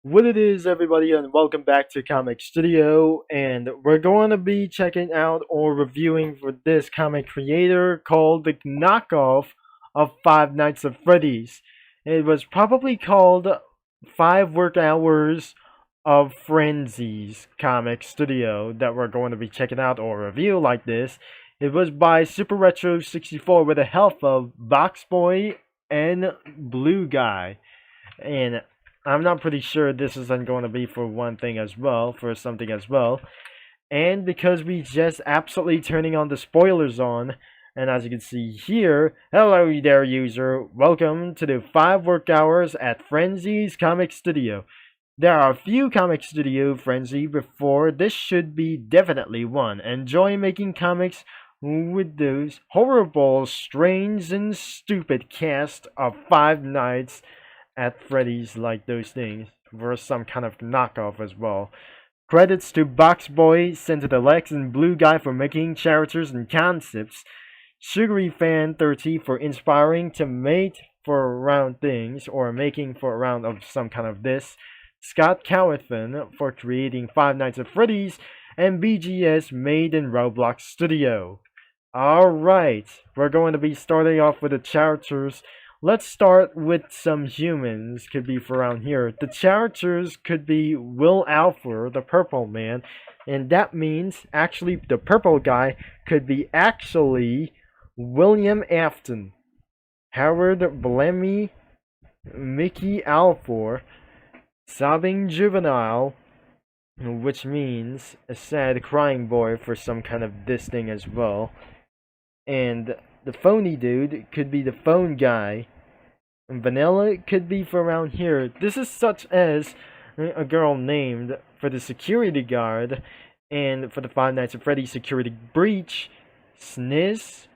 What it is, everybody, and welcome back to Comic Studio. And we're going to be checking out or reviewing for this comic creator called the knockoff of Five Nights at Freddy's. It was probably called 5 Work Hours of Frenzy's Comic Studio that we're going to be checking out or review like this. It was by SuperRetro64 with the help of Boxboy and Blue Guy. And I'm not pretty sure this isn't going to be for one thing as well, for something as well. And because we just absolutely turning on the spoilers on, and as you can see here, hello there user, welcome to the 5 Work Hours at Frenzy's Comic Studio. There are a few Comic Studio Frenzy before, this should be definitely one. Enjoy making comics with those horrible, strange, and stupid cast of Five Nights at Freddy's like those things were some kind of knockoff as well. Credits to Boxboy, Lex, and Blue Guy for making characters and concepts. Sugary Fan 30 for inspiring to make for around things or making for a round of some kind of this. Scott Cawthon for creating Five Nights at Freddy's, and BGS made in Roblox Studio. Alright, we're going to be starting off with the characters. Let's start with some humans, could be for around here. The characters could be Will Alfer, the purple man, and that means actually the purple guy could be actually William Afton, Howard Blemmy, Mickey Alfor, Sobbing Juvenile, which means a sad crying boy for some kind of this thing as well. And the phony dude could be the phone guy. And Vanilla could be for around here. This is such as a girl named for the security guard, and for the Five Nights at Freddy's security breach, Sniz,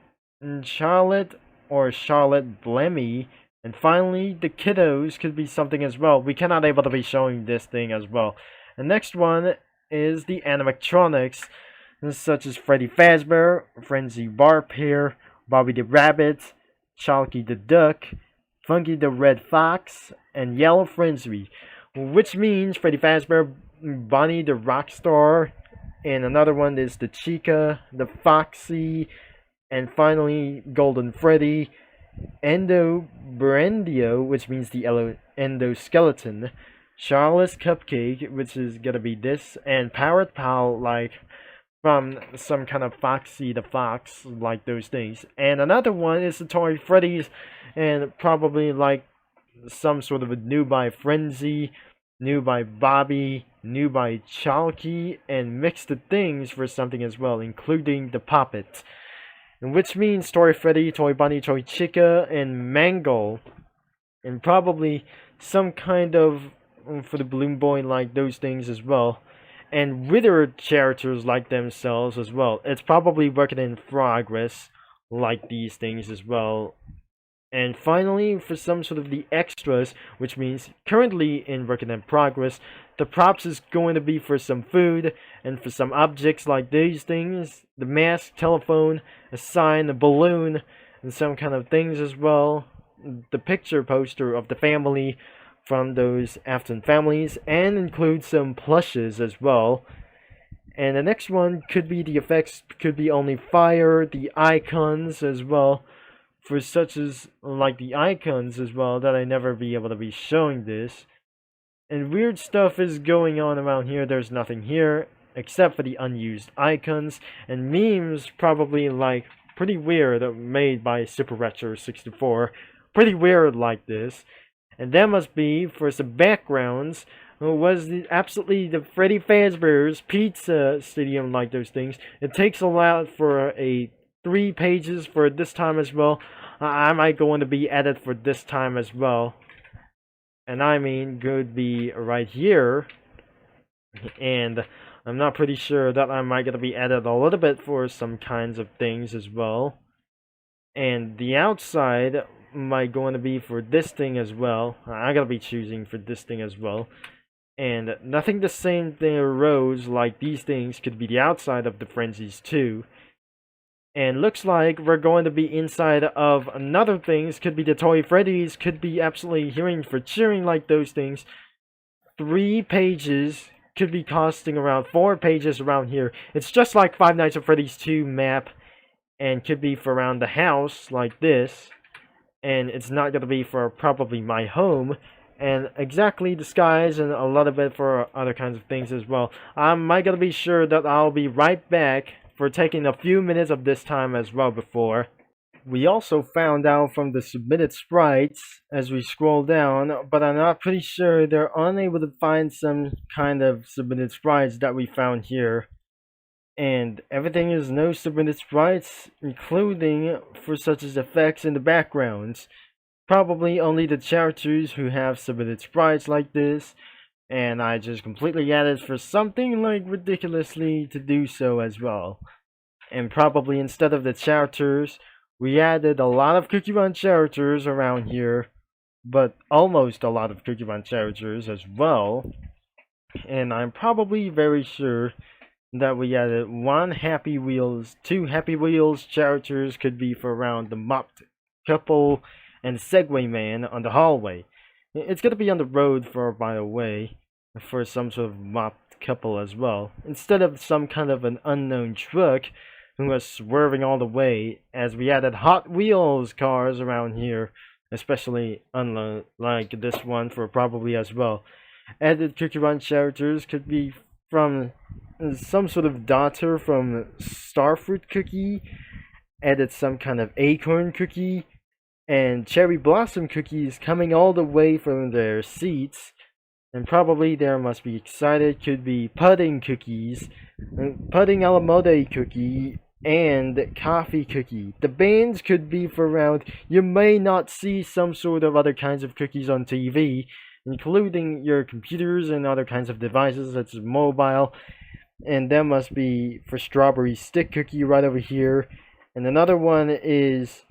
and Charlotte or Charlotte Blemmy, and finally the kiddos could be something as well. We cannot able to be showing this thing as well. The next one is the animatronics, such as Freddy Fazbear, Frenzy Barpear, Bobby the Rabbit, Chalky the Duck, Funky the Red Fox, and Yellow Frenzy, which means Freddy Fazbear, Bonnie the Rockstar, and another one is the Chica, the Foxy, and finally Golden Freddy, Endo Brandio, which means the endoskeleton, Charlotte's Cupcake, which is gonna be this, and Parrot Pal, like from some kind of Foxy the Fox, like those things. And another one is the Toy Freddy's, and probably like some sort of a new by Frenzy, new by Bobby, new by Chalky, and mixed the things for something as well, including the puppet. Which means Toy Freddy, Toy Bunny, Toy Chica, and Mangle, and probably some kind of for the Balloon Boy, like those things as well. And Wither characters like themselves as well. It's probably working in progress like these things as well. And finally, for some sort of the extras, which means currently in working in progress, the props is going to be for some food and for some objects like these things. The mask, telephone, a sign, a balloon, and some kind of things as well. The picture poster of the family from those Afton families, and include some plushes as well. And the next one could be the effects, could be only fire, the icons as well, for such as like the icons as well, that I never be able to be showing this. And weird stuff is going on around here. There's nothing here except for the unused icons and memes, probably like pretty weird, made by SuperRetro64. Pretty weird like this. And that must be for some backgrounds. Was absolutely the Freddy Fazbear's Pizza Stadium, like those things. It takes a lot for a 3 pages for this time as well. I might going to be added for this time as well. And I mean, could be right here. And I'm not pretty sure that I might gonna be added a little bit for some kinds of things as well. And the outside might going to be for this thing as well. I gotta be choosing for this thing as well. And nothing the same thing arose like these things could be the outside of the frenzies too. And looks like we're going to be inside of another things, could be the Toy Freddy's, could be absolutely hearing for cheering like those things. 3 pages, could be costing around 4 pages around here. It's just like Five Nights at Freddy's 2 map, and could be for around the house like this, and it's not going to be for probably my home, and exactly the skies, and a lot of it for other kinds of things as well. I'm going to be sure that I'll be right back for taking a few minutes of this time as well before. We also found out from the submitted sprites as we scroll down, but I'm not pretty sure they're unable to find some kind of submitted sprites that we found here. And everything is no submitted sprites, including for such as effects in the backgrounds. Probably only the characters who have submitted sprites like this, and I just completely added for something like ridiculously to do so as well. And probably instead of the characters, we added a lot of Cookie Run characters around here, but almost a lot of Cookie Run characters as well. And I'm probably very sure that we added 1 Happy Wheels, 2 Happy Wheels characters could be for around the mopped couple and Segway Man on the hallway. It's gonna be on the road for, by the way, for some sort of mopped couple as well, instead of some kind of an unknown truck who was swerving all the way, as we added Hot Wheels cars around here, especially unlike this one for probably as well. Added Cookie Run characters could be from some sort of daughter from Starfruit Cookie, added some kind of acorn cookie, and cherry blossom cookies coming all the way from their seats, and probably they must be excited. Could be pudding cookies, pudding a la mode cookie, and coffee cookie. The bands could be for around, you may not see some sort of other kinds of cookies on TV, including your computers and other kinds of devices such as mobile. And that must be for strawberry stick cookie right over here. And another one is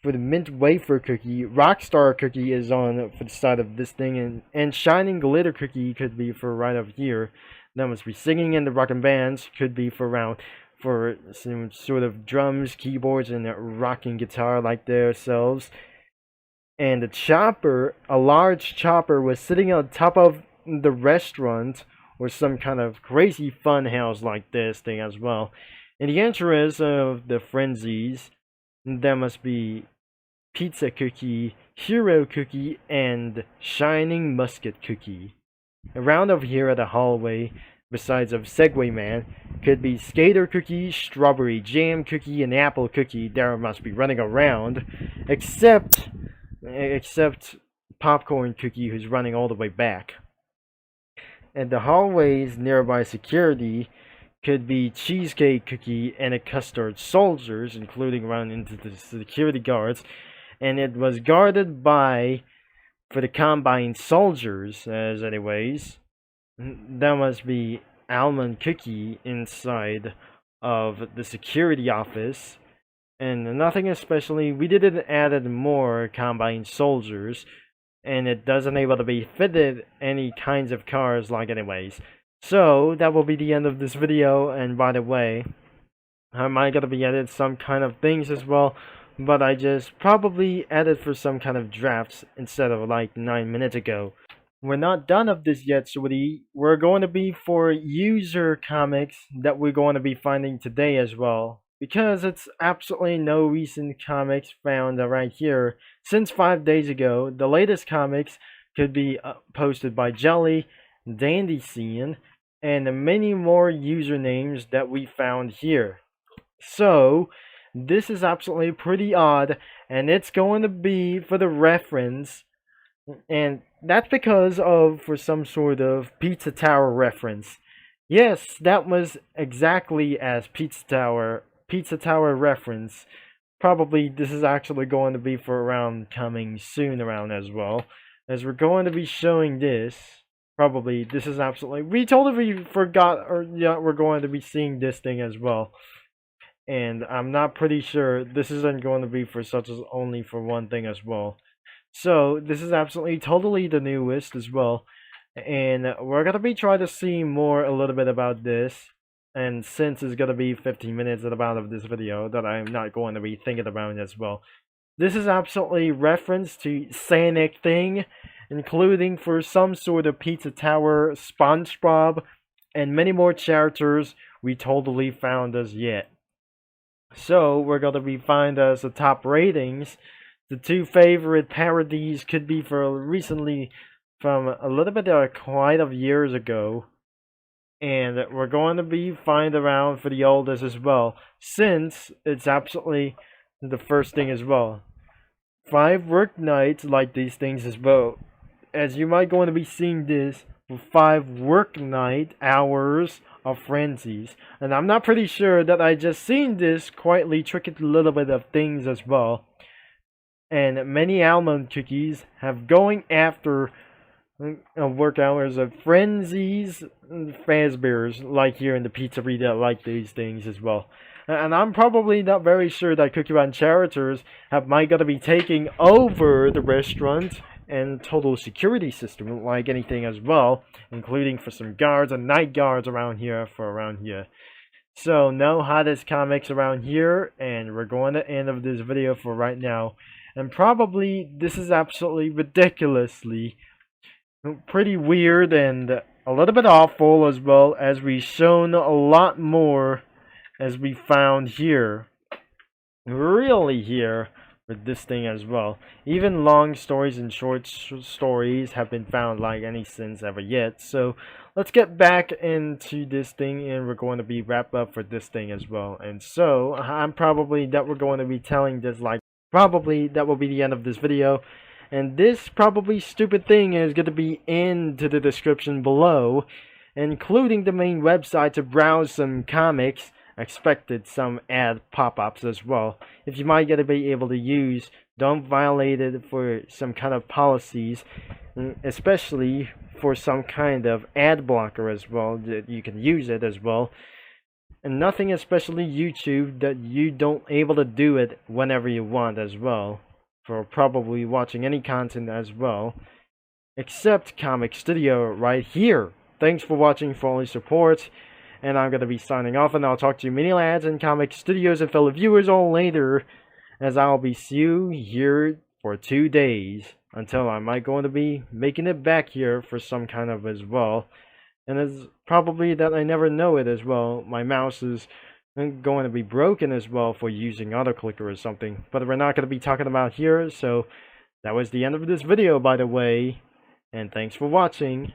for the mint wafer cookie. Rockstar cookie is on for the side of this thing, and shining glitter cookie could be for right over here. That must be singing in the rockin' bands could be for around for some sort of drums, keyboards, and a rocking guitar like themselves. And the chopper, a large chopper, was sitting on top of the restaurant, or some kind of crazy fun house like this thing as well. In the entrance of the frenzies, there must be pizza cookie, hero cookie, and shining musket cookie. Around over here at the hallway, besides of Segway Man, could be skater cookie, strawberry jam cookie, and apple cookie. There must be running around, except popcorn cookie, who's running all the way back. And the hallways nearby security could be cheesecake cookie and a custard soldiers, including run into the security guards. And it was guarded by, for the combine soldiers, as anyways. That must be almond cookie inside of the security office. And nothing especially, we didn't add more combine soldiers, and it doesn't able to be fitted any kinds of cars like anyways. So that will be the end of this video. And by the way, I might gonna be added some kind of things as well, but I just probably added for some kind of drafts instead of like 9 minutes ago. We're not done of this yet, sweetie. We're going to be for user comics that we're going to be finding today as well, because it's absolutely no recent comics found right here since 5 days ago. The latest comics could be posted by Jelly, Dandy Scene, and many more usernames that we found here. So this is absolutely pretty odd, and it's going to be for the reference, and that's because of for some sort of Pizza Tower reference. Yes, that was exactly as Pizza Tower reference. Probably this is actually going to be for around coming soon around as well, as we're going to be showing this. Probably this is absolutely, we totally forgot, or yeah, we're going to be seeing this thing as well. And I'm not pretty sure this isn't going to be for such as only for one thing as well. So this is absolutely totally the newest as well, and we're gonna be trying to see more a little bit about this. And since it's gonna be 15 minutes at the bottom of this video, that I'm not going to be thinking about as well. This is absolutely reference to Sanic thing, including for some sort of Pizza Tower, SpongeBob, and many more characters we totally found as yet. So we're gonna be find as the top ratings. The two favorite parodies could be for recently from a little bit quite of years ago. And we're going to be find around for the oldest as well, since it's absolutely the first thing as well. 5 work nights like these things as well. As you might going to be seeing this for 5 work night hours of frenzies. And I'm not pretty sure that I just seen this quietly trick a little bit of things as well. And many almond cookies have going after work hours of frenzies, Fazbears, like here in the pizzeria, like these things as well. And I'm probably not very sure that Cookie Run characters might gonna be taking over the restaurant and total security system, like anything as well, including for some guards and night guards around here So no hottest comics around here, and we're going to end of this video for right now. And probably this is absolutely ridiculously pretty weird and a little bit awful as well, as we've shown a lot more as we found here. Really here with this thing as well. Even long stories and short stories have been found like any since ever yet. So let's get back into this thing, and we're going to be wrap up for this thing as well. And so I'm probably that we're going to be telling this like probably that will be the end of this video. And this probably stupid thing is going to be into the description below, including the main website to browse some comics. Expected some ad pop-ups as well. If you might get to be able to use, don't violate it for some kind of policies, especially for some kind of ad blocker as well, that you can use it as well. And nothing, especially YouTube, that you don't able to do it whenever you want as well, for probably watching any content as well, except Comic Studio right here. Thanks for watching, for all your support, and I'm going to be signing off, and I'll talk to you many lads and Comic Studios and fellow viewers all later, as I'll be see you here for 2 days, until I might going to be making it back here for some kind of as well. And it's probably that I never know it as well. My mouse is going to be broken as well for using auto clicker or something, but we're not going to be talking about here. So that was the end of this video, by the way, and thanks for watching.